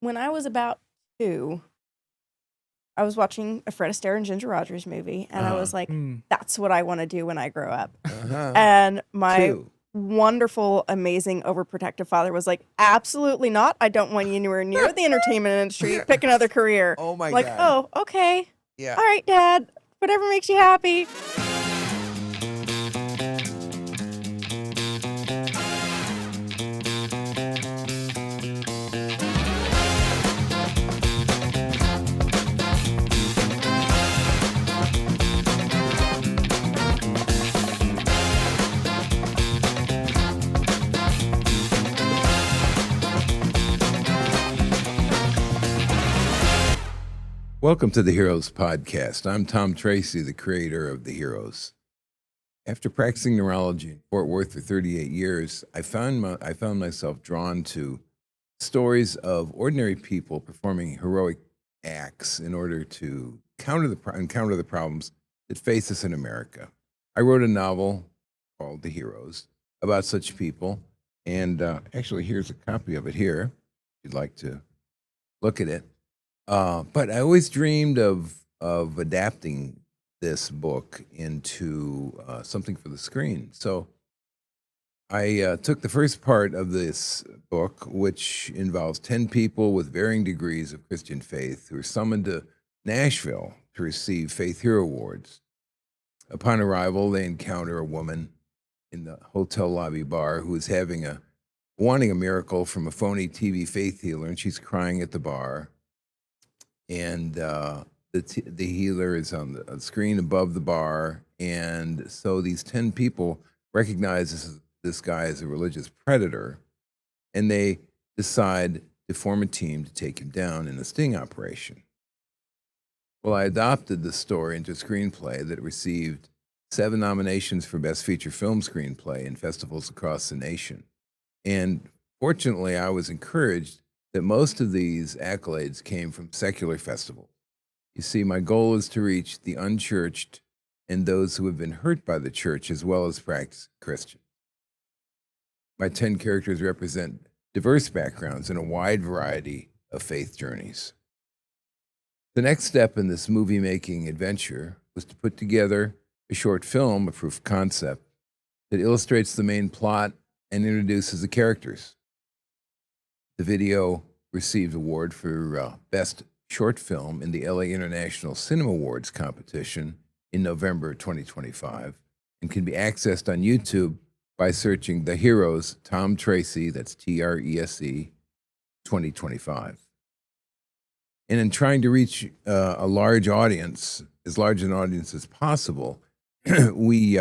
when I was about 2, I was watching a Fred Astaire and Ginger Rogers movie, and I was like, Mm. "That's what I want to do when I grow up." Uh-huh. And my Two. wonderful, amazing, overprotective father was like, "Absolutely not! I don't want you anywhere near the entertainment industry. Pick another career." Oh my Like, God. "Oh, okay, Yeah. all right, Dad. Whatever makes you happy." Welcome to the Heroes Podcast. I'm Tom Trese, the creator of the Heroes. After practicing neurology in Fort Worth for 38 years, I found myself drawn to stories of ordinary people performing heroic acts in order to encounter the problems that face us in America. I wrote a novel called The Heroes about such people, and actually, here's a copy of it here, if you'd like to look at it. But I always dreamed of adapting this book into something for the screen. So I took the first part of this book, which involves 10 people with varying degrees of Christian faith who are summoned to Nashville to receive Faith Hero Awards. Upon arrival, they encounter a woman in the hotel lobby bar who is wanting a miracle from a phony TV faith healer, and she's crying at the bar. And the healer is on the screen above the bar, and so these 10 people recognize this guy as a religious predator, and they decide to form a team to take him down in a sting operation. Well, I adopted the story into a screenplay that received 7 nominations for Best Feature Film Screenplay in festivals across the nation. And fortunately, I was encouraged that most of these accolades came from secular festivals. You see, my goal is to reach the unchurched and those who have been hurt by the church, as well as practicing Christians. My 10 characters represent diverse backgrounds and a wide variety of faith journeys. The next step in this movie-making adventure was to put together a short film, a proof of concept, that illustrates the main plot and introduces the characters. The video received an award for Best Short Film in the LA International Cinema Awards competition in November 2025 and can be accessed on YouTube by searching The Heroes, Tom Trese, that's Trese, 2025. And in trying to reach a large audience, as large an audience as possible, we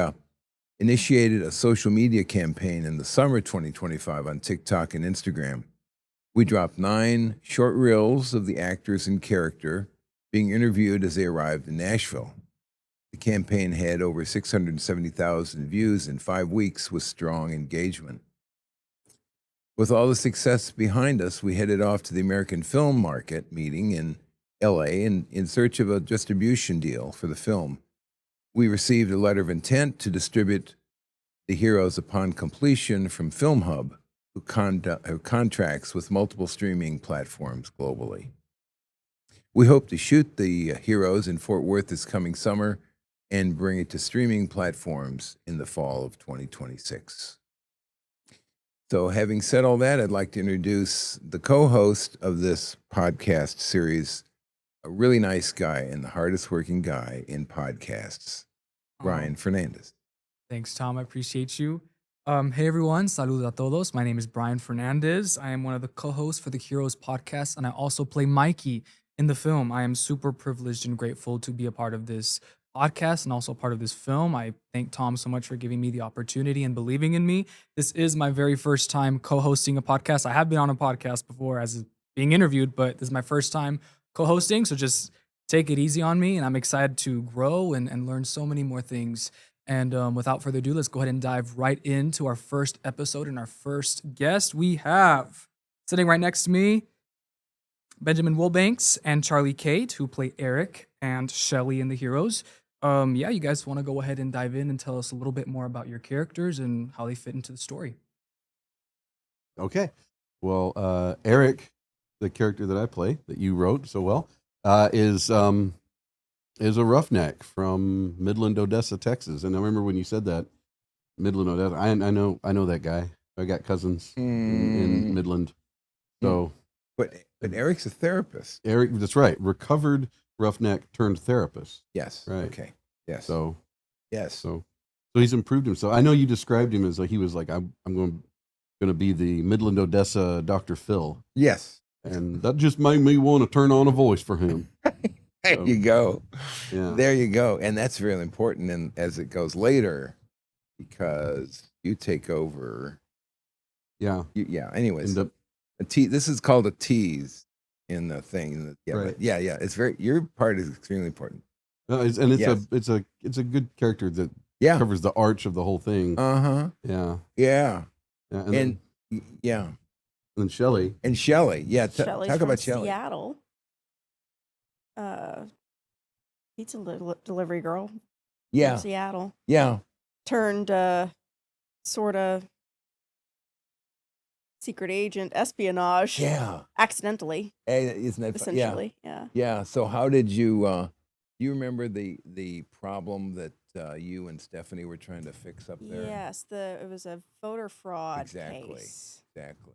initiated a social media campaign in the summer 2025 on TikTok and Instagram. We dropped 9 short reels of the actors in character being interviewed as they arrived in Nashville. The campaign had over 670,000 views in 5 weeks with strong engagement. With all the success behind us, we headed off to the American Film Market meeting in LA in search of a distribution deal for the film. We received a letter of intent to distribute The Heroes upon completion from Film Hub, who contracts with multiple streaming platforms globally. We hope to shoot The Heroes in Fort Worth this coming summer and bring it to streaming platforms in the fall of 2026. So having said all that, I'd like to introduce the co-host of this podcast series, a really nice guy and the hardest working guy in podcasts, Bryan Fernandez. Thanks, Tom. I appreciate you. Hey, everyone. Salud a todos. My name is Bryan Fernandez. I am one of the co-hosts for the Heroes podcast, and I also play Mikey in the film. I am super privileged and grateful to be a part of this podcast and also a part of this film. I thank Tom so much for giving me the opportunity and believing in me. This is my very first time co-hosting a podcast. I have been on a podcast before as being interviewed, but this is my first time co-hosting, so just take it easy on me, and I'm excited to grow and learn so many more things. And without further ado, let's go ahead and dive right into our first episode and our first guest. We have, sitting right next to me, Benjamin Wilbanks and Charlie Cate, who play Eric and Shelly in The Heroes. You guys want to go ahead and dive in and tell us a little bit more about your characters and how they fit into the story? Okay. Well, Eric the character that I play that you wrote so well, is a roughneck from Midland, Odessa, Texas. And I remember when you said that, Midland, Odessa. I know that guy. I got cousins in Midland. So, but Eric's a therapist. Eric, that's right. Recovered roughneck turned therapist. Yes. Right. Okay. Yes. So yes. So he's improved himself. I know you described him as like he was like I'm going to be the Midland, Odessa Dr. Phil. Yes. And that just made me want to turn on a voice for him. There you go. Yeah. There you go. And that's really important. And as it goes later, because you take over. Yeah. Yeah. Anyways, this is called a tease in the thing. Yeah. Right. But yeah. It's your part is extremely important. It's a good character that covers the arch of the whole thing. Uh-huh. Yeah. Yeah. And then Shelly. Yeah. Shelly's Talk from about Shelly. Seattle. Pizza delivery girl. Yeah. From Seattle. Yeah. Turned sort of secret agent espionage. Yeah. Accidentally. Hey, isn't that fun? Essentially. Yeah. Yeah. So how did you you remember the problem that you and Stephanie were trying to fix up there? Yes, it was a voter fraud Exactly. case. Exactly.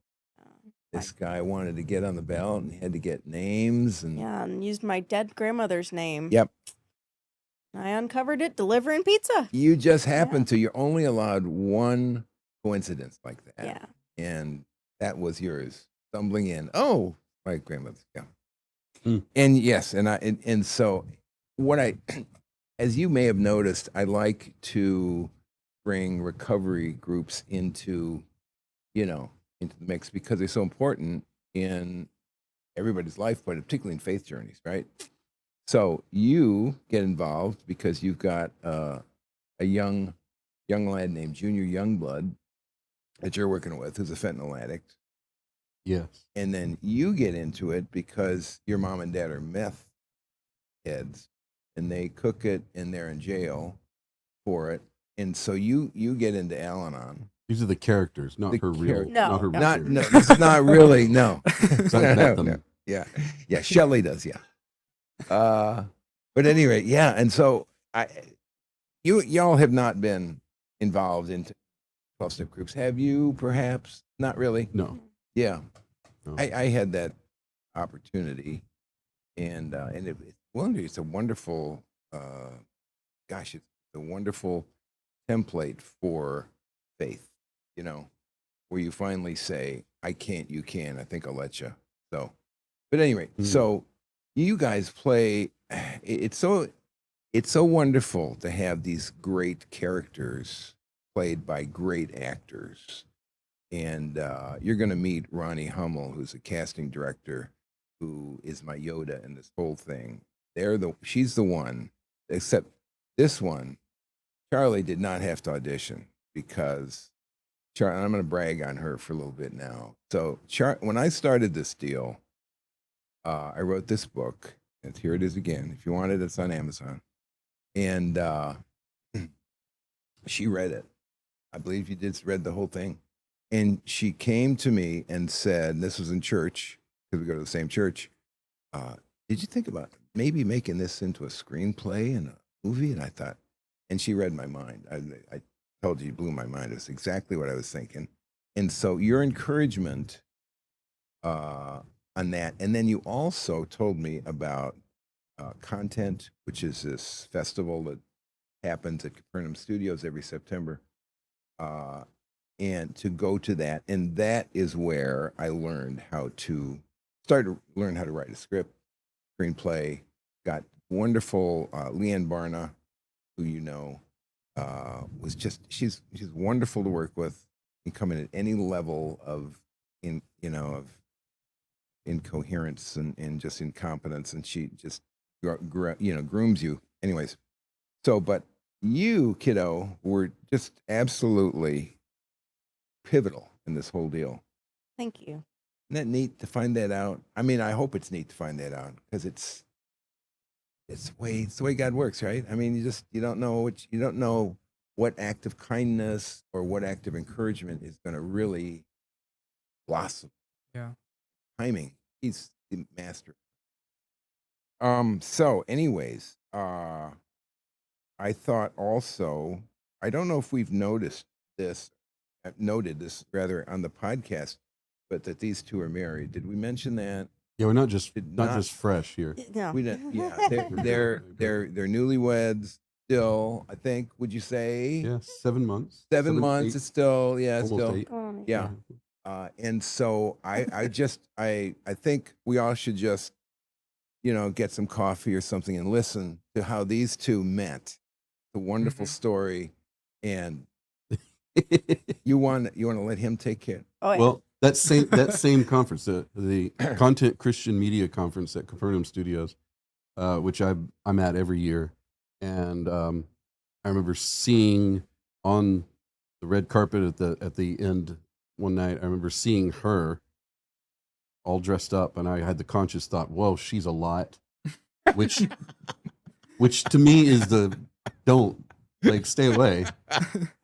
This guy wanted to get on the ballot and he had to get names and and used my dead grandmother's name. Yep. I uncovered it delivering pizza. You just happened to. You're only allowed one coincidence like that. Yeah. And that was yours. Stumbling in. Oh, my grandmother's. Yeah. Mm. And yes, and so what as you may have noticed, I like to bring recovery groups into the mix because they're so important in everybody's life, but particularly in faith journeys, right? So you get involved because you've got a young lad named Junior Youngblood that you're working with who's a fentanyl addict. Yes. And then you get into it because your mom and dad are meth heads and they cook it and they're in jail for it. And so you get into Al-Anon. These are the characters, not her real. No, not her no. real No, this is not really, no. So I met them. No. Yeah. Shelly does, yeah. But at any rate, yeah. And so y'all have not been involved in 12-step groups, have you? Perhaps not really. No. Yeah, No. I had that opportunity, and it's a wonderful, it's a wonderful template for faith. Where you finally say, "I can't, you can. I think I'll let you." So, but anyway, so you guys play. It's so wonderful to have these great characters played by great actors. And you're going to meet Ronnie Hummel, who's a casting director, who is my Yoda in this whole thing. She's the one, except this one, Charlie did not have to audition because I'm going to brag on her for a little bit now. So when I started this deal, I wrote this book, and here it is again. If you want it, it's on Amazon. And she read it. I believe you read the whole thing. And she came to me and said, and this was in church, because we go to the same church, did you think about maybe making this into a screenplay and a movie? And I thought, and she read my mind. I told you blew my mind. It was exactly what I was thinking. And so your encouragement on that. And then you also told me about Content, which is this festival that happens at Capernaum Studios every September. And to go to that. And that is where I learned how to learn how to write a script, screenplay. Got wonderful Leanne Barna, who was just she's wonderful to work with and come in at any level of incoherence and just incompetence, and she just grooms you. Anyways, so but you, kiddo, were just absolutely pivotal in this whole deal. Thank you. Isn't that neat to find that out? I mean, I hope it's neat to find that out because it's the way God works, right? I mean, you don't know what act of kindness or what act of encouragement is going to really blossom. Yeah. Timing, He's the master. So anyways, I thought also, I don't know if we've noted this rather on the podcast, but that these two are married. Did we mention that? Yeah, we're not just Did not not. just fresh here. No. We didn't. Yeah, they're newlyweds still. I think. Would you say? Yeah, 7 months. 7 months. 8, It's still almost still 8. yeah. And so I think we all should just get some coffee or something and listen to how these two met. The wonderful story, and you want to let him take care. Oh, yeah. Well, that same conference, the Content Christian Media Conference at Capernaum Studios, which I'm at every year, and I remember seeing on the red carpet at the end one night. I remember seeing her all dressed up, and I had the conscious thought, "Whoa, she's a lot," which to me is don't stay away.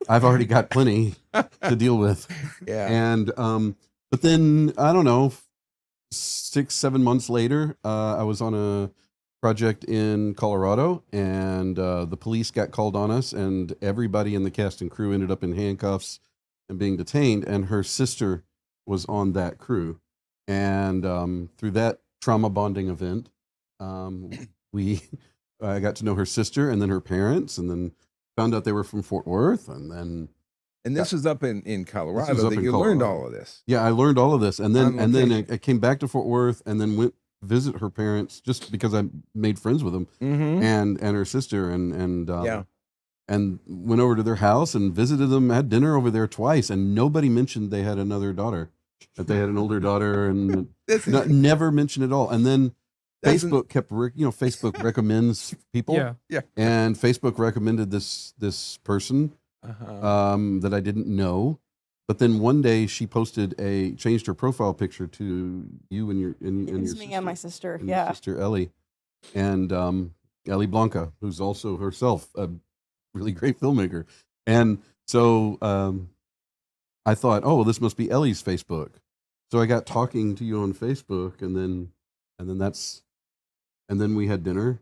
I've already got plenty to deal with. Yeah. And but then I don't know, 6-7 months later, I was on a project in Colorado, and the police got called on us, and everybody in the cast and crew ended up in handcuffs and being detained. And her sister was on that crew, and through that trauma bonding event, I got to know her sister and then her parents, and then found out they were from Fort Worth, and then. And this was up in Colorado was up that in you learned Colorado. all of this. Yeah, I learned all of this, and then On location. I came back to Fort Worth, and then went visit her parents just because I made friends with them, Mm-hmm. and her sister, and Yeah. and went over to their house and visited them, had dinner over there twice, and nobody mentioned they had another daughter, that they had an older daughter, and never mentioned it all. And then Doesn't- Facebook kept, Facebook recommends people, Yeah. and Facebook recommended this person Uh-huh. that I didn't know. But then one day she changed her profile picture to you and your It was your me and my sister. and your Yeah. sister Ellie, and Ellie Blanca, who's also herself a really great filmmaker. And so I thought, oh, well, this must be Ellie's Facebook. So I got talking to you on Facebook, and then we had dinner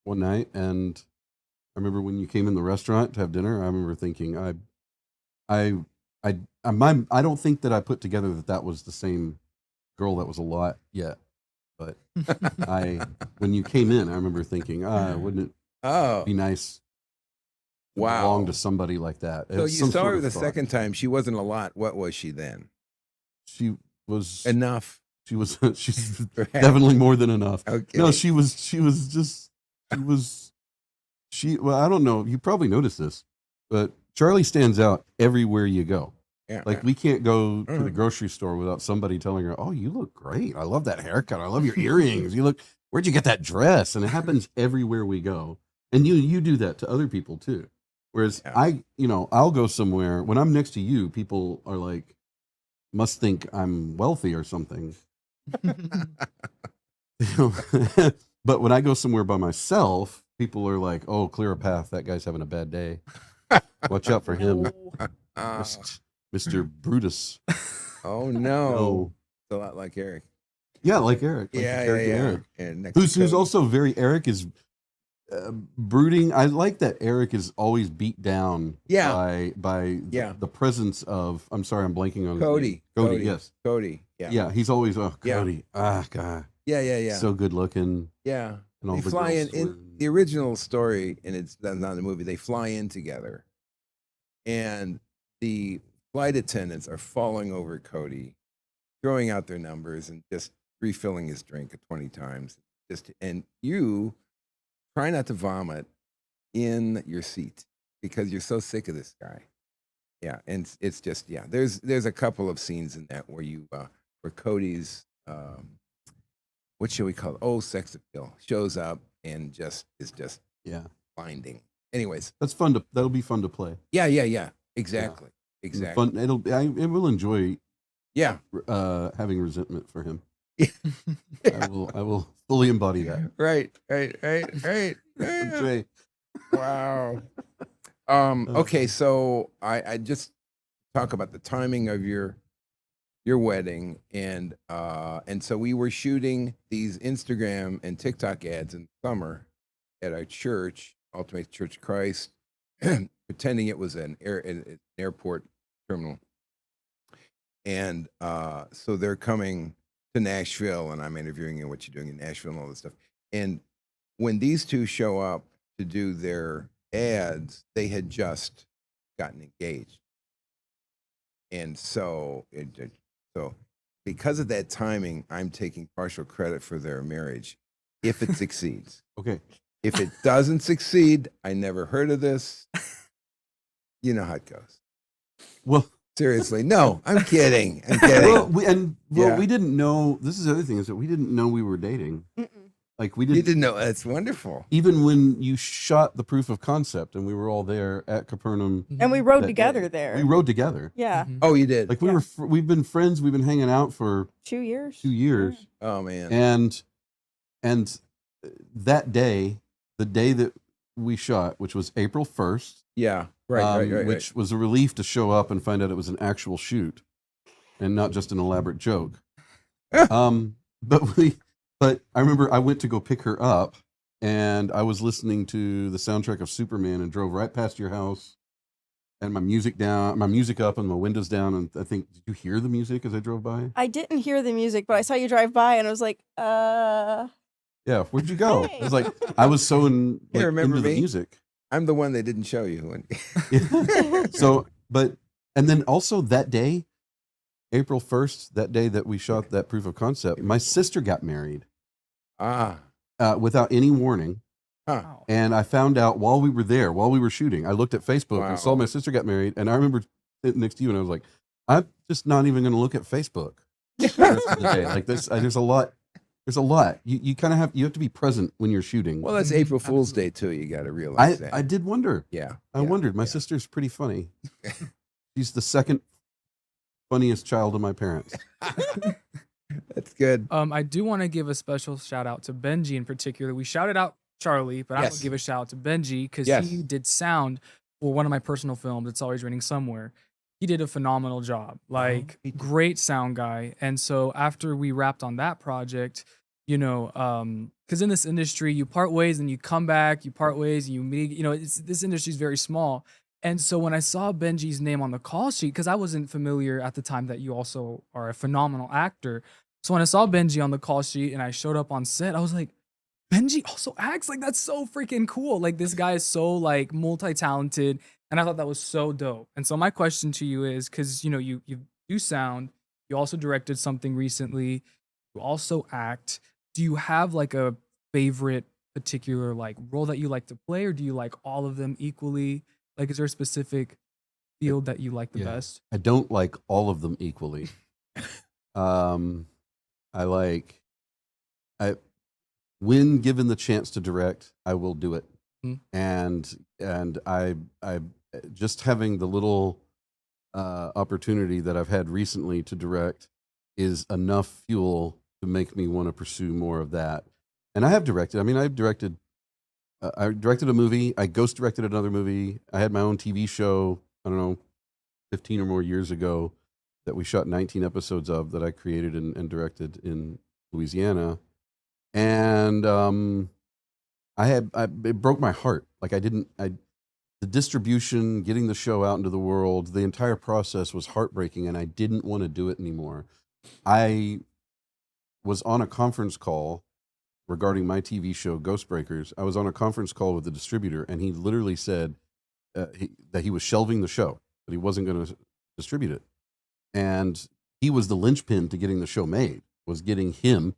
one night, and I remember when you came in the restaurant to have dinner, I remember thinking, I don't think that I put together that was the same girl that was a lot yet, but when you came in, I remember thinking, wouldn't it Oh, be nice to wow. belong to somebody like that? So It's you some saw sort her of the thought. second time. She wasn't a lot. What was she then? She was Enough. she's Perhaps. definitely more than enough. Okay. No, well, I don't know. You probably noticed this, but Charlie stands out everywhere you go. Yeah. Like, we can't go to the Mhm. grocery store without somebody telling her, "Oh, you look great. I love that haircut. I love your earrings. Where'd you get that dress?" And it happens everywhere we go. And you do that to other people too. Whereas Yeah. I'll go somewhere when I'm next to you, people are like, must think I'm wealthy or something. But when I go somewhere by myself, people are like, "Oh, clear a path. That guy's having a bad day. Watch out for him, Uh, Mr. Brutus." oh no. No. It's a lot like Eric. Yeah, like Eric. Like Yeah, Eric yeah, and yeah. Eric. And next to Who's Cody. also very, Eric is brooding. I like that Eric is always beat down Yeah. by Yeah. the presence of, I'm sorry, I'm blanking on his Cody. name. Cody, yes. Cody. Yeah. Yeah, he's always, oh, Yeah. Cody. Ah, God. Yeah. Yeah. Yeah. So good looking. yeah. And all They the fly girls in were- the original story, and that's not in the movie. They fly in together, and the flight attendants are falling over Cody, throwing out their numbers and just refilling his drink 20 times. And you try not to vomit in your seat because you're so sick of this guy. Yeah, and it's just There's a couple of scenes in that where where Cody's what should we call it? Oh, sex appeal shows up and is just Yeah. blinding. Anyways, That'll be fun to play. yeah. Exactly. Fun. It will enjoy Yeah. having resentment for him. Yeah. I will fully embody that. Right. Jay. Wow. Okay, so I just talk about the timing of your your wedding, and so we were shooting these Instagram and TikTok ads in the summer at our church, Ultimate Church of Christ, pretending it was an airport terminal. And so they're coming to Nashville, and I'm interviewing and what you're doing in Nashville and all this stuff. And when these two show up to do their ads, they had just gotten engaged. And so, so because of that timing, I'm taking partial credit for their marriage if it succeeds. Okay. If it doesn't succeed, I never heard of this. You know how it goes. Well, seriously, no, I'm kidding. I'm kidding. Well, we didn't know. This is the other thing, is that we didn't know we were dating. Mm-mm. Like we You didn't. didn't know. That's wonderful. Even when you shot the proof of concept, and we were all there at Capernaum, And we rode that day, together there. we rode together. Yeah. Mhm. Oh, you did. Like we Yeah. we've been friends. We've been hanging out for 2 years. 2 years, Oh man. and that day, the day that we shot, which was April 1st, Yeah. Right. which was a relief to show up and find out it was an actual shoot and not just an elaborate joke. But I remember I went to go pick her up, and I was listening to the soundtrack of Superman and drove right past your house, and my music up and my windows down. And I think, did you hear the music as I drove by? I didn't hear the music, but I saw you drive by and I was like, Yeah, where'd you go? Hey. I was like, I was so remember into the me? music. I'm the one they didn't show you. So, and then also that day, April 1st, that day that we shot that proof of concept, my sister got married without any warning. Huh. Wow. And I found out while we were there, while we were shooting, I looked at Facebook Wow. and saw my sister got married. And I remember sitting next to you, and I was like, I'm just not even going to look at Facebook the rest of the day. Like this, there's a lot. There's a lot. You kind of have to be present when you're shooting. Well, that's April Fool's Day too. You got to realize that. I did wonder. Yeah. I wondered. My sister's pretty funny. She's the second funniest child of my parents. That's good. I do want to give a special shout out to Benji in particular. We shouted out Charlie, but I Yes. will give a shout out to Benji because Yes. he did sound for one of my personal films. It's Always Raining Somewhere. He did a phenomenal job, like he did. great sound guy. And so after we wrapped on that project, because in this industry, you part ways and you come back, you part ways, and you meet, this industry is very small. And so when I saw Benji's name on the call sheet, because I wasn't familiar at the time that you also are a phenomenal actor. So when I saw Benji on the call sheet and I showed up on set, I was like, Benji also acts? Like, that's so freaking cool. Like, this guy is so like multi-talented. And I thought that was so dope. And so my question to you is, because you do sound, you also directed something recently, you also act. Do you have like a favorite particular like role that you like to play, or do you like all of them equally? Like, is there a specific field that you like the Yeah. best? I don't like all of them equally. When given the chance to direct, I will do it. Mhm. And I just having the little opportunity that I've had recently to direct is enough fuel to make me want to pursue more of that. And I have directed. I mean, I've directed. I directed a movie. I ghost directed another movie. I had my own TV show. I don't know, 15 or more years ago, that we shot 19 episodes of, that I created and directed in Louisiana. And it broke my heart. Like the distribution, getting the show out into the world, the entire process was heartbreaking, and I didn't want to do it anymore. I was on a conference call regarding my TV show, Ghostbreakers. I was on a conference call with the distributor, and he literally said that he was shelving the show, that he wasn't going to distribute it. And he was the linchpin to getting the show made, was getting him.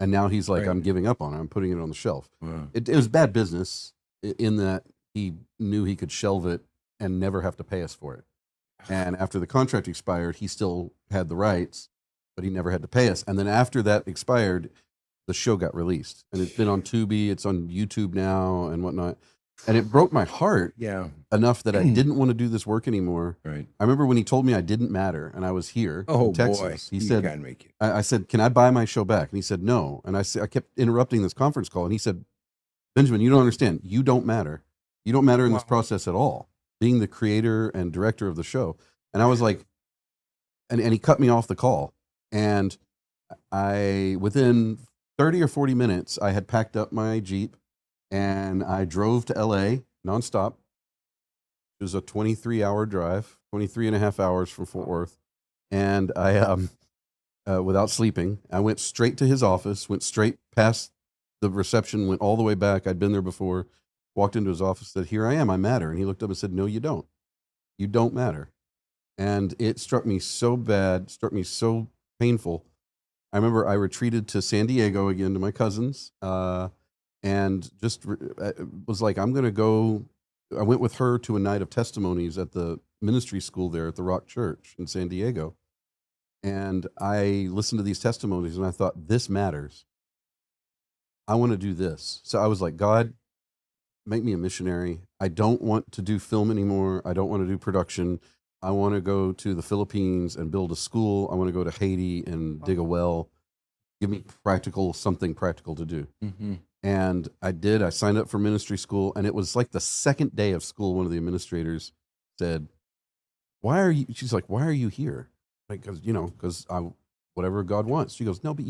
And now he's like, Right. I'm giving up on it. I'm putting it on the shelf. Wow. It was bad business in that he knew he could shelve it and never have to pay us for it. And after the contract expired, he still had the rights, but he never had to pay us. And then after that expired, the show got released. And it's been on Tubi, it's on YouTube now and whatnot. And it broke my heart Yeah. enough that I didn't want to do this work anymore. Right. I remember when he told me I didn't matter and I was here Oh in Texas. boy. He You said, can't make it. I said, can I buy my show back? And he said, no. And I kept interrupting this conference call. And he said, Benjamin, you don't understand. You don't matter. You don't matter in this Wow. process at all, being the creator and director of the show. And I was like, and he cut me off the call. And within 30 or 40 minutes, I had packed up my Jeep and I drove to LA nonstop. It was a 23-hour drive, 23 and a half hours from Fort Worth. And I, without sleeping, I went straight to his office, went straight past the reception, went all the way back. I'd been there before, walked into his office, said, "Here I am, I matter." And he looked up and said, "No, you don't. You don't matter." And it struck me so bad, struck me so painful. I remember I retreated to San Diego again to my cousins, and just was like, I'm going to go. I went with her to a night of testimonies at the ministry school there at the Rock Church in San Diego. And I listened to these testimonies and I thought, this matters. I want to do this. So I was like, God, make me a missionary. I don't want to do film anymore. I don't want to do production. I want to go to the Philippines and build a school. I want to go to Haiti and dig a well. Give me something practical to do. Mm-hmm. And I did. I signed up for ministry school, and it was like the second day of school. One of the administrators said, "Why are you?" She's like, "Why are you here?" Like, because whatever God wants. She goes, "No, but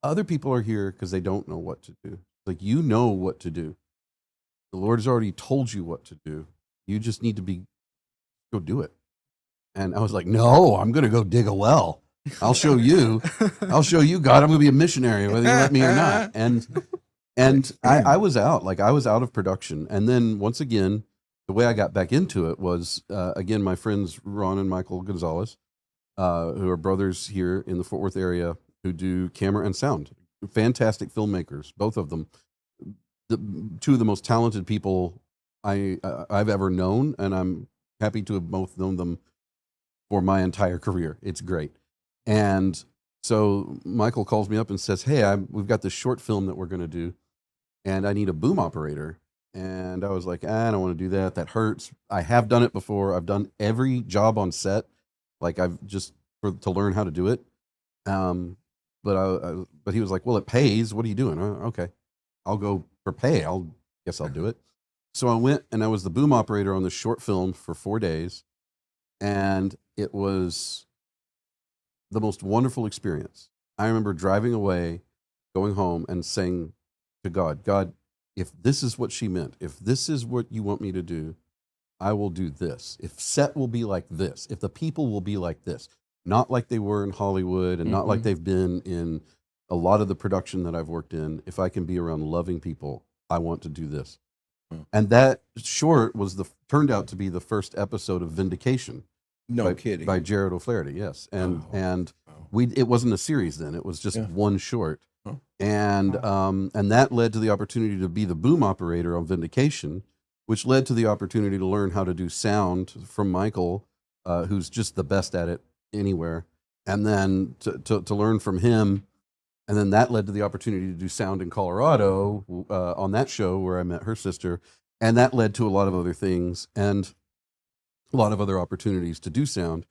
other people are here because they don't know what to do. Like, you know what to do. The Lord has already told you what to do. You just need to go do it." And I was like, "No, I'm going to go dig a well. I'll show you. I'll show you, God. I'm going to be a missionary, whether you let me or not." And I was out. Like, I was out of production. And then once again, the way I got back into it was, again, my friends Ron and Michael Gonzalez, who are brothers here in the Fort Worth area, who do camera and sound. Fantastic filmmakers, both of them. Two of the most talented people I've ever known, and I'm happy to have both known them for my entire career. It's great. And so Michael calls me up and says, "Hey, we've got this short film that we're going to do, and I need a boom operator." And I was like, "I don't want to do that. That hurts. I have done it before. I've done every job on set. Like, I've just to learn how to do it." But he was like, "Well, it pays. What are you doing?" Okay, I'll go for pay. Guess I'll do it. So I went and I was the boom operator on the short film for 4 days, and it was the most wonderful experience. I remember driving away, going home, and saying to God, "God, if this is what she meant, if this is what you want me to do, I will do this. If set will be like this, if the people will be like this, not like they were in Hollywood and not like they've been in a lot of the production that I've worked in. If I can be around loving people, I want to do this." And that short turned out to be the first episode of Vindication. No kidding. By Jared O'Flaherty, yes. And it wasn't a series then. It was just one short. Huh. And that led to the opportunity to be the boom operator on Vindication, which led to the opportunity to learn how to do sound from Michael, who's just the best at it anywhere. And then to learn from him. And then that led to the opportunity to do sound in Colorado on that show where I met her sister. And that led to a lot of other things and a lot of other opportunities to do sound.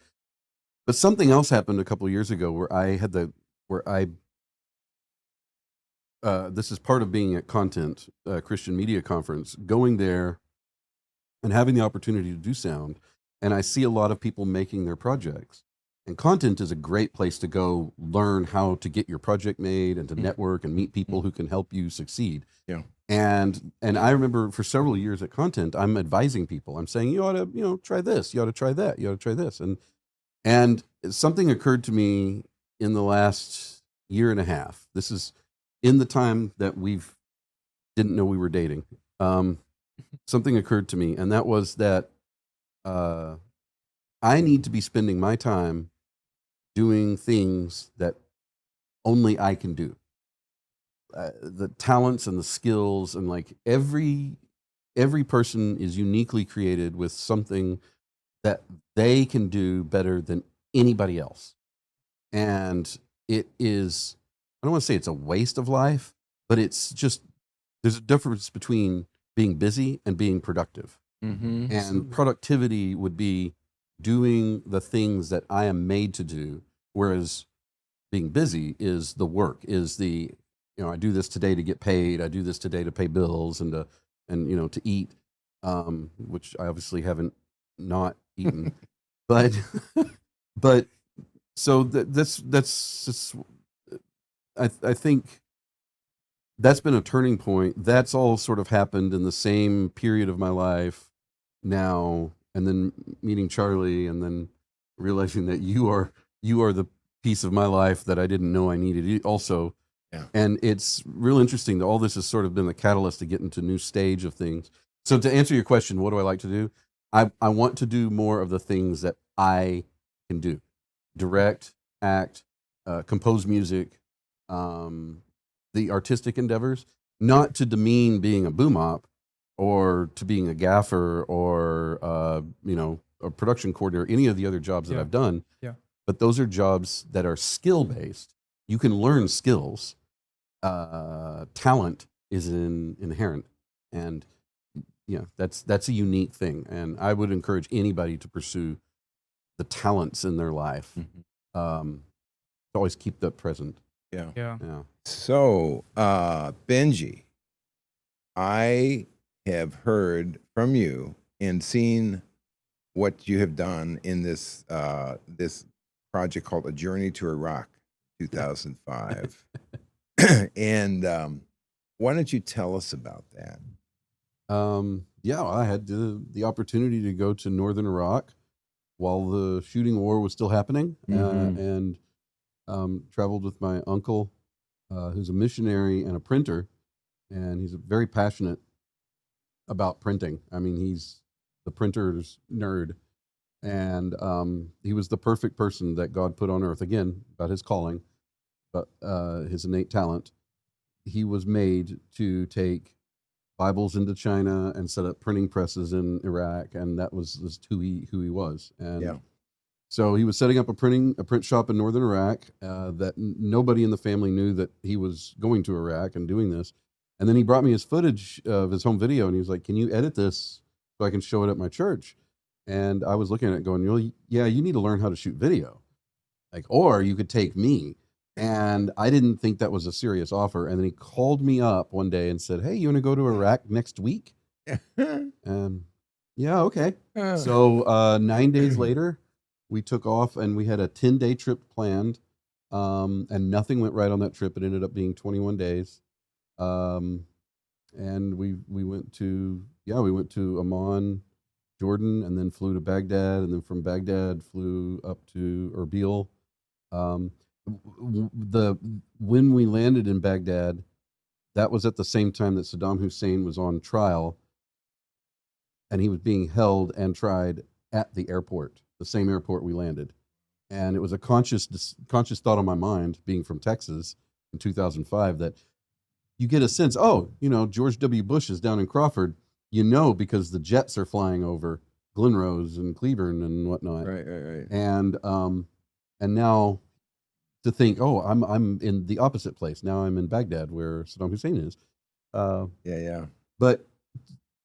But something else happened a couple of years ago this is part of being at Content, Christian Media Conference, going there and having the opportunity to do sound. And I see a lot of people making their projects. And Content is a great place to go learn how to get your project made and to network and meet people who can help you succeed. Yeah. And I remember for several years at Content, I'm advising people. I'm saying, you ought to, try this. You ought to try that. You ought to try this. And something occurred to me in the last year and a half. This is in the time that didn't know we were dating. Something occurred to me, and that was that I need to be spending my time doing things that only I can do. The talents and the skills, and like every person is uniquely created with something that they can do better than anybody else. And it is, I don't want to say it's a waste of life, but it's just, there's a difference between being busy and being productive. Mm-hmm. And productivity would be doing the things that I am made to do, whereas being busy is the work, is the, I do this today to get paid. I do this today to pay bills and to eat, which I obviously haven't not eaten, but So I think that's been a turning point. That's all sort of happened in the same period of my life now, and then meeting Charlie, and then realizing that you are the piece of my life that I didn't know I needed also. Yeah. And it's real interesting that all this has sort of been the catalyst to get into a new stage of things. So to answer your question, what do I like to do? I want to do more of the things that I can do. Direct, act, compose music, the artistic endeavors, not to demean being a boom op or to being a gaffer or a production coordinator, any of the other jobs that Yeah. I've done. Yeah. But those are jobs that are skill based. You can learn skills. Talent is inherent, and that's a unique thing. And I would encourage anybody to pursue the talents in their life. To always keep that present. Yeah. Yeah. Yeah. So, Benji, I have heard from you and seen what you have done in this this project called A Journey to Iraq, 2005. And why don't you tell us about that? I had the opportunity to go to northern Iraq while the shooting war was still happening, and traveled with my uncle, who's a missionary and a printer, and he's very passionate about printing. I mean, he's the printer's nerd, and he was the perfect person that God put on earth. Again, about his calling, but his innate talent. He was made to take Bibles into China and set up printing presses in Iraq, and that was who he was. And so he was setting up a print shop in northern Iraq that nobody in the family knew that he was going to Iraq and doing this. And then he brought me his footage of his home video, and he was like, "Can you edit this so I can show it at my church?" And I was looking at it going, "Well, yeah, you need to learn how to shoot video, or you could take me." And I didn't think that was a serious offer. And then he called me up one day and said, "Hey, you want to go to Iraq next week?" And yeah, okay. So 9 days later, we took off, and we had a 10-day trip planned, and nothing went right on that trip. It ended up being 21 days. And we went to Amman, Jordan, and then flew to Baghdad, and then from Baghdad flew up to Erbil. When we landed in Baghdad, that was at the same time that Saddam Hussein was on trial, and he was being held and tried at the airport, the same airport we landed. And it was a conscious thought on my mind, being from Texas in 2005, that you get a sense, George W. Bush is down in Crawford, because the jets are flying over Glen Rose and Cleburne and whatnot. Right. And now to think, I'm in the opposite place. Now I'm in Baghdad, where Saddam Hussein is. But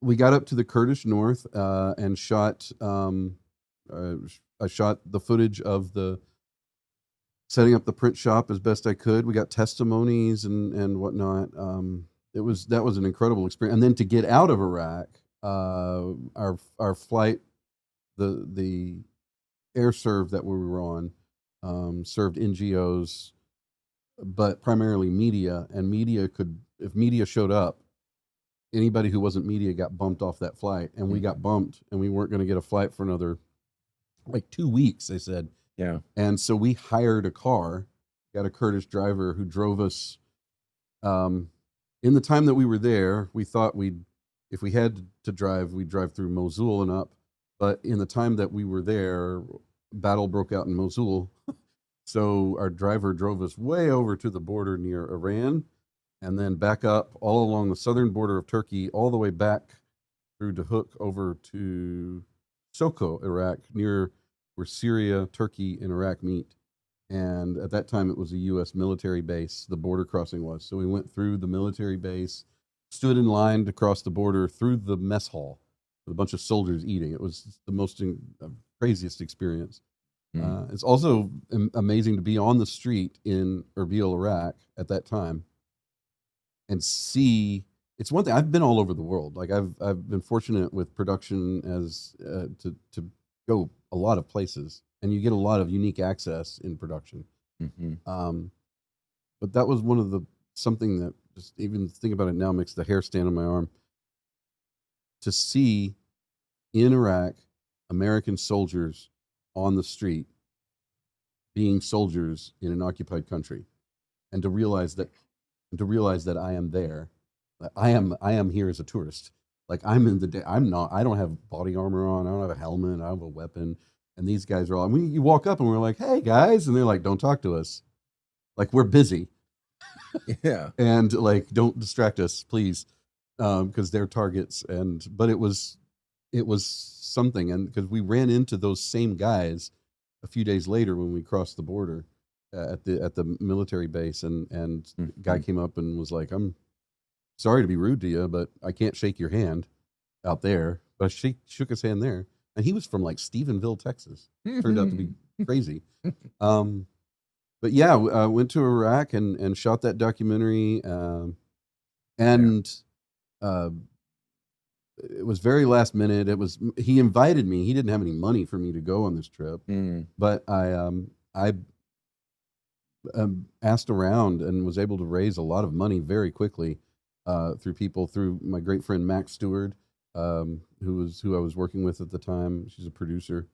we got up to the Kurdish north and shot. I shot the footage of the setting up the print shop as best I could. We got testimonies and whatnot. That was an incredible experience. And then to get out of Iraq, our flight, the air serve that we were on, served NGOs, but primarily media. And if media showed up, anybody who wasn't media got bumped off that flight. And we got bumped, and we weren't going to get a flight for another 2 weeks, they said. Yeah. And so we hired a car, got a Kurdish driver who drove us. In the time that we were there, we thought if we had to drive, we'd drive through Mosul and up. But in the time that we were there, battle broke out in Mosul. So our driver drove us way over to the border near Iran, and then back up all along the southern border of Turkey, all the way back through Dahuk over to Soko, Iraq, near where Syria, Turkey, and Iraq meet. And at that time, it was a U.S. military base, the border crossing was. So we went through the military base, stood in line to cross the border through the mess hall with a bunch of soldiers eating. It was the most craziest experience. It's also amazing to be on the street in Erbil, Iraq at that time and see. It's one thing. I've been all over the world. I've been fortunate with production as to go a lot of places, and you get a lot of unique access in production. But that was one of the something that just even think about it now makes the hair stand on my arm. To see in Iraq American soldiers on the street being soldiers in an occupied country, and to realize that I am there, that I am here as a tourist. Like I'm in the day. I don't have body armor on. I don't have a helmet. I don't have a weapon. And these guys are all. You walk up and we're like, "Hey guys," and they're like, "Don't talk to us. Like we're busy." Yeah. And like, don't distract us, please, because they're targets. But it was something, and because we ran into those same guys a few days later when we crossed the border at the military base, and guy came up and was like, "I'm sorry to be rude to you, but I can't shake your hand out there." But she shook his hand there, and he was from like Stephenville, Texas. Turned out to be crazy. But yeah, I went to Iraq and shot that documentary, and it was very last minute. He invited me. He didn't have any money for me to go on this trip, but I asked around and was able to raise a lot of money very quickly through my great friend Max Stewart, who I was working with at the time. She's a producer,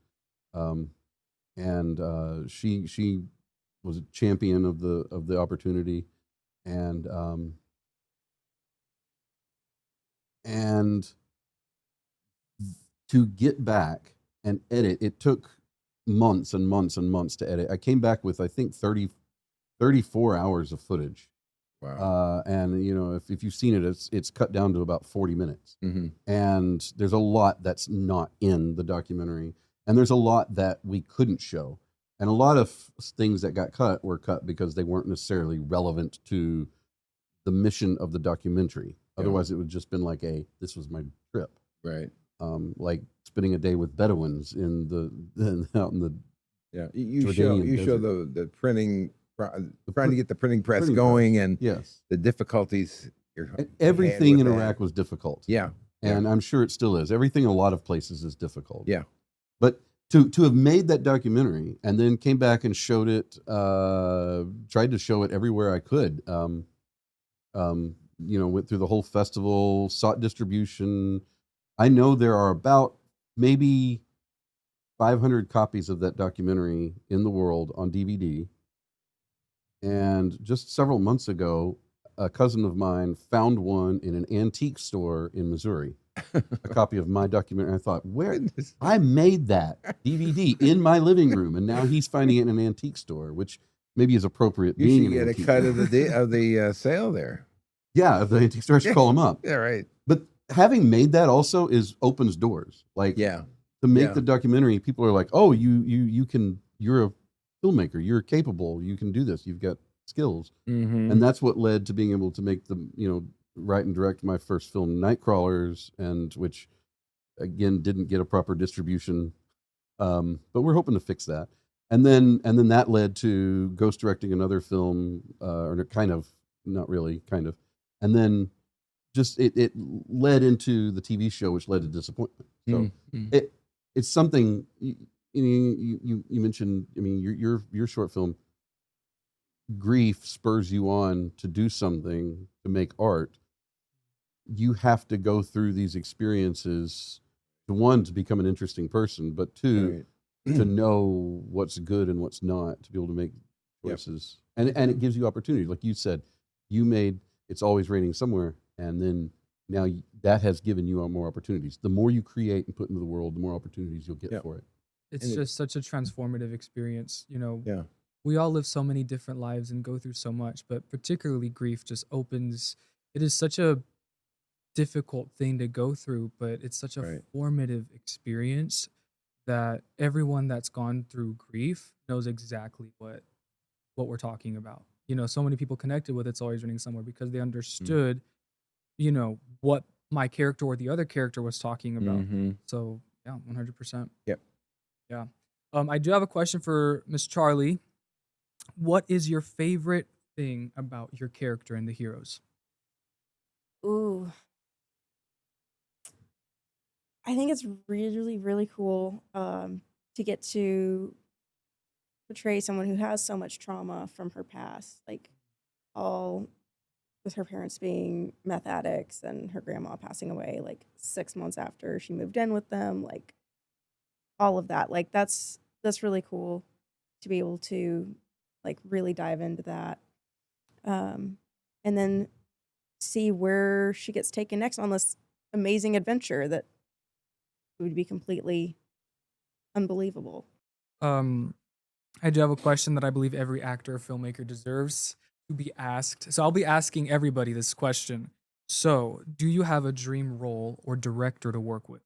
and she was a champion of the opportunity, and to get back and edit, it took months and months and months to edit. I came back with I think 34 hours of footage. Wow. And if you've seen it, it's cut down to about 40 minutes. And there's a lot that's not in the documentary, and there's a lot that we couldn't show. And a lot of things that got cut were cut because they weren't necessarily relevant to the mission of the documentary. Otherwise, it would just been like this was my trip. Right. Like spending a day with Bedouins out in the You show the printing, trying to get the printing press going, and yes, the difficulties. Everything in Iraq was difficult. Yeah. And I'm sure it still is. Everything in a lot of places is difficult. Yeah. But to have made that documentary and then came back and showed it, tried to show it everywhere I could. Went through the whole festival, sought distribution. I know there are about maybe 500 copies of that documentary in the world on DVD. And just several months ago, a cousin of mine found one in an antique store in Missouri, a copy of my documentary. I thought, I made that DVD in my living room, and now he's finding it in an antique store, which maybe is appropriate. You should get a cut of the sale there. Yeah, if the antique store, I should call him up. Yeah, right. But having made that also opens doors. Like, to make the documentary, people are like, "Oh, you're a filmmaker. You're capable. You can do this. You've got skills." And that's what led to being able to make write and direct my first film, Nightcrawlers, and which again didn't get a proper distribution, but we're hoping to fix that. And then that led to ghost directing another film, or kind of, not really, kind of, and then just it led into the TV show, which led to disappointment. So it's something you mentioned. I mean, your short film, grief spurs you on to do something, to make art. You have to go through these experiences to become an interesting person, but two, to know what's good and what's not, to be able to make choices. And it gives you opportunity. Like you said, you made It's Always Raining Somewhere, and then now that has given you more opportunities. The more you create and put into the world, the more opportunities you'll get for it. It's just such a transformative experience. We all live so many different lives and go through so much, but particularly grief just opens. It is such a difficult thing to go through, but it's such a formative experience that everyone that's gone through grief knows exactly what we're talking about. So many people connected with It's Always Raining Somewhere because they understood, what my character or the other character was talking about. So yeah, 100%. Yep. Yeah. I do have a question for Miss Charlie. What is your favorite thing about your character in The Heroes? Ooh. I think it's really, really cool to get to portray someone who has so much trauma from her past, like all with her parents being meth addicts and her grandma passing away like 6 months after she moved in with them, like all of that. Like that's really cool to be able to like really dive into that. And then see where she gets taken next on this amazing adventure that would be completely unbelievable. I do have a question that I believe every actor or filmmaker deserves to be asked. So I'll be asking everybody this question. So, do you have a dream role or director to work with?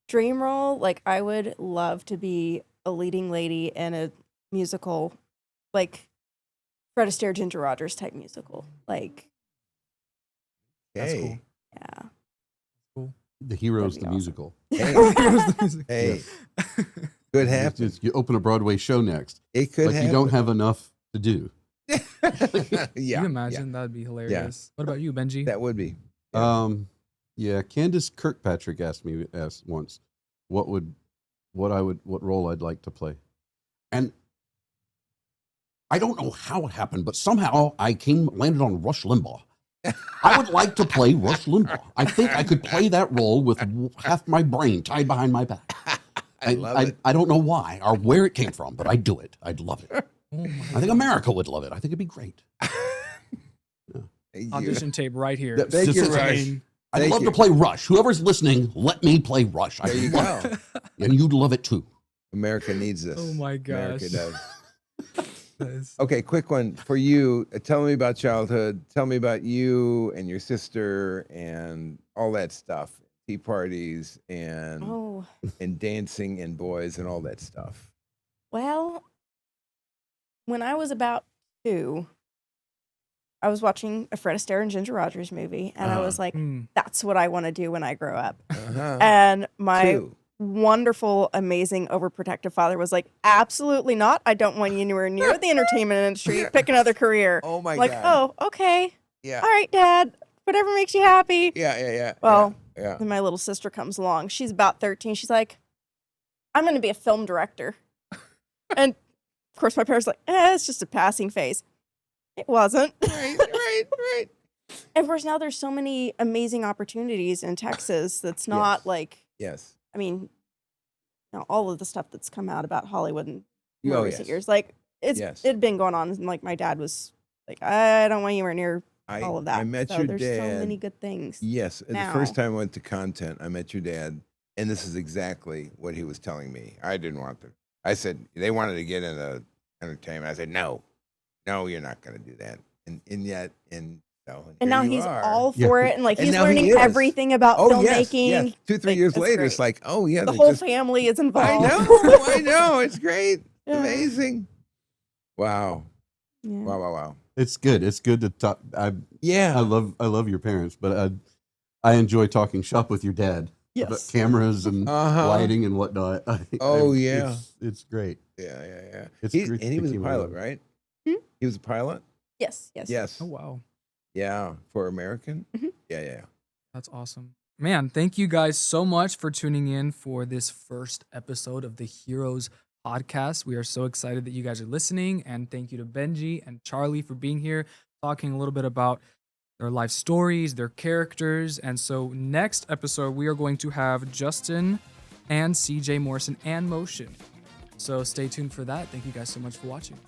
Dream role, like I would love to be a leading lady in a musical, like Fred Astaire, Ginger Rogers type musical. Like, That's Hey. cool. yeah. Cool. The Heroes, That'd the be musical. Hey. Hey. Could happen. You open a Broadway show next. It could Like happen. you don't have enough to do. yeah. Can you Yeah. imagine? That'd be hilarious. What about you, Benji? That would be. Yeah. Yeah. Candace Kirkpatrick asked once what role I'd like to play, and I don't know how it happened, but somehow I landed on Rush Limbaugh. I would like to play Rush Limbaugh. I think I could play that role with half my brain tied behind my back. I love it. I don't know why or where it came from, but I'd do it. I'd love it. Oh my I think America would love it. I think it'd be great. Thank you. audition tape right here. Thank you, Just- Rush. I'd Thank love you. to play Rush. Whoever's listening, let me play Rush. There you love go. it. And you'd love it too. America needs this. Oh my America gosh. does. That is- Okay, quick one for you. Tell me about childhood. Tell me about you and your sister and all that stuff. Tea parties and Oh, dancing and boys and all that stuff. well, when I was about 2, I was watching a Fred Astaire and Ginger Rogers movie, and I was like, Mm. that's what I want to do when I grow up. Uh-huh. And my Two. wonderful, amazing, overprotective father was like, absolutely not. I don't want you anywhere near the entertainment industry. Pick another career. Oh my Like, God. oh, okay. Yeah. All right, Dad. Whatever makes you happy. Yeah. Well, yeah. Then my little sister comes along. She's about 13. She's like, I'm going to be a film director. And of course, my parents were like, it's just a passing phase. It wasn't. Right. And of course, now there's so many amazing opportunities in Texas that's not Yes. like, Yes. I mean, all of the stuff that's come out about Hollywood in more Oh, recent yes. years, like Yes. it'd been going on. And like my dad was like, I don't want you anywhere near all of that. I met so your there's dad. so many good things. Yes. And now. the first time I went to content, I met your dad, and this is exactly what he was telling me. I didn't want them. I said, they wanted to get into entertainment. I said, no, you're not going to do that. And yet, And here now you he's are. all for it, and like And he's now he learning is. everything about filmmaking. Yes. 2-3 Like, years it's later, great. it's like, oh yeah, The they're whole just- family is I involved. know. It's great. Yeah. Amazing. Wow. Yeah. Wow. It's good. It's good to talk. I Yeah. love your parents, but I enjoy talking shop with your dad about Yes. cameras and Uh-huh. lighting and whatnot. Oh, yeah. it's great. Yeah. It's He, great and he was a became pilot, a- right? Hmm? He was a pilot? Yes. Yes. Oh wow. Yeah. For American? Mhm. Yeah. That's awesome. Man, thank you guys so much for tuning in for this first episode of the Heroes podcast. We are so excited that you guys are listening, and thank you to Benji and Charlie for being here, talking a little bit about their life stories, their characters. And so next episode, we are going to have Justin and CJ Morrison and Motion. So stay tuned for that. Thank you guys so much for watching.